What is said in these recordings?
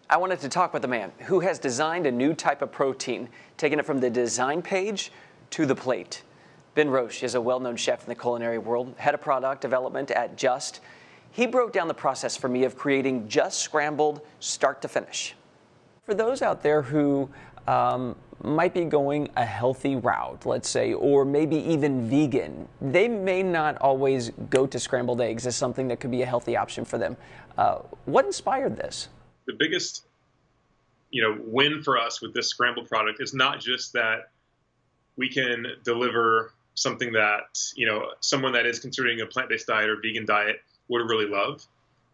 I wanted to talk with a man who has designed a new type of protein, taking it from the design page to the plate. Ben Roche is a well-known chef in the culinary world, head of product development at JUST. He broke down the process for me of creating Just Scrambled start to finish. For those out there who might be going a healthy route, let's say, or maybe even vegan, they may not always go to scrambled eggs as something that could be a healthy option for them. What inspired this? The biggest, win for us with this scrambled product is not just that we can deliver something that, someone that is considering a plant-based diet or vegan diet would really love.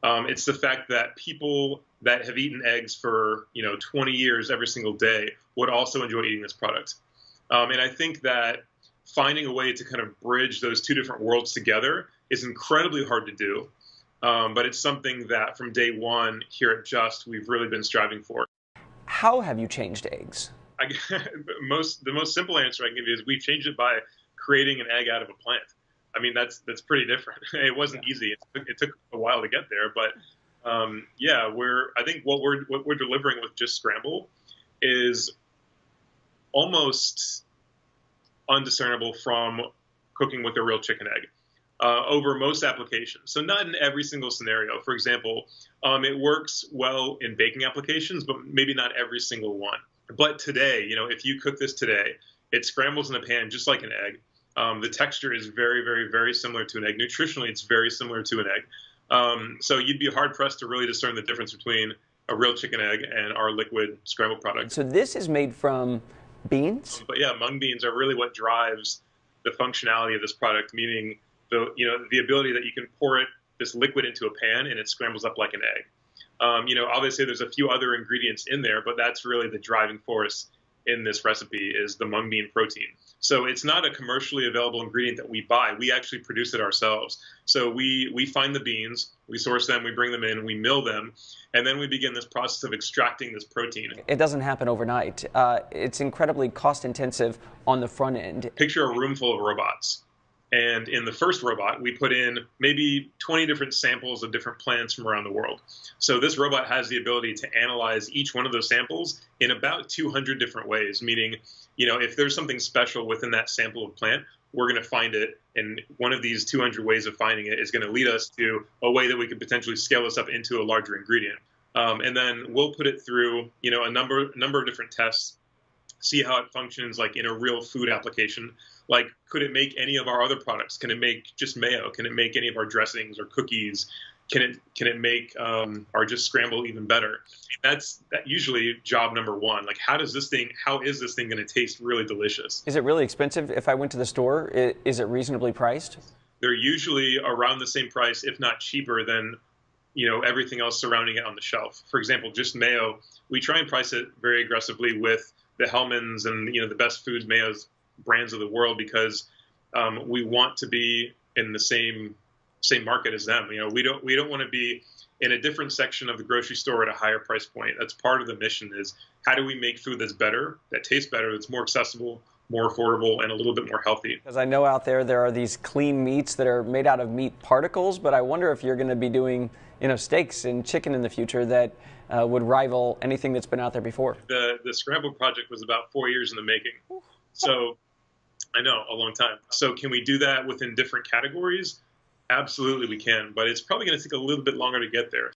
It's the fact that people that have eaten eggs for, 20 years every single day would also enjoy eating this product. And I think that finding a way to kind of bridge those two different worlds together is incredibly hard to do. But it's something that from day one here at JUST, we've really been striving for. How have you changed eggs? The most simple answer I can give you is we changed it by creating an egg out of a plant. I mean, that's pretty different. It wasn't easy. It took a while to get there, but I think what we're delivering with Just Scramble is almost undiscernible from cooking with a real chicken egg over most applications. So not in every single scenario. For example, it works well in baking applications, but maybe not every single one. But today, if you cook this today, it scrambles in a pan just like an egg. The texture is very, very, very similar to an egg. Nutritionally, it's very similar to an egg. So you'd be hard-pressed to really discern the difference between a real chicken egg and our liquid scrambled product. So this is made from beans? But yeah, mung beans are really what drives the functionality of this product, meaning the ability that you can pour this liquid into a pan and it scrambles up like an egg. Obviously there's a few other ingredients in there, but that's really the driving force in this recipe is the mung bean protein. So it's not a commercially available ingredient that we buy. We actually produce it ourselves. So we find the beans, we source them, we bring them in, we mill them, and then we begin this process of extracting this protein. It doesn't happen overnight. It's incredibly cost intensive on the front end. Picture a room full of robots. And in the first robot, we put in maybe 20 different samples of different plants from around the world. So this robot has the ability to analyze each one of those samples in about 200 different ways, meaning, if there's something special within that sample of plant, we're going to find it. And one of these 200 ways of finding it is going to lead us to a way that we could potentially scale this up into a larger ingredient. And then we'll put it through, a number of different tests, see how it functions like in a real food application. Like, could it make any of our other products? Can it make just mayo? Can it make any of our dressings or cookies? Can it make our Just Scramble even better? That's usually job number one. Like, how is this thing going to taste really delicious? Is it really expensive? If I went to the store, is it reasonably priced? They're usually around the same price, if not cheaper than everything else surrounding it on the shelf. For example, just mayo, we try and price it very aggressively with the Hellmann's and the best foods mayos brands of the world because we want to be in the same market as them. We don't want to be in a different section of the grocery store at a higher price point. That's part of the mission is how do we make food that's better, that tastes better, that's more accessible, more affordable, and a little bit more healthy. Because I know out there are these clean meats that are made out of meat particles, but I wonder if you're going to be doing steaks and chicken in the future that would rival anything that's been out there before. The Scramble project was about 4 years in the making. So I know, a long time. So can we do that within different categories? Absolutely we can, but it's probably going to take a little bit longer to get there.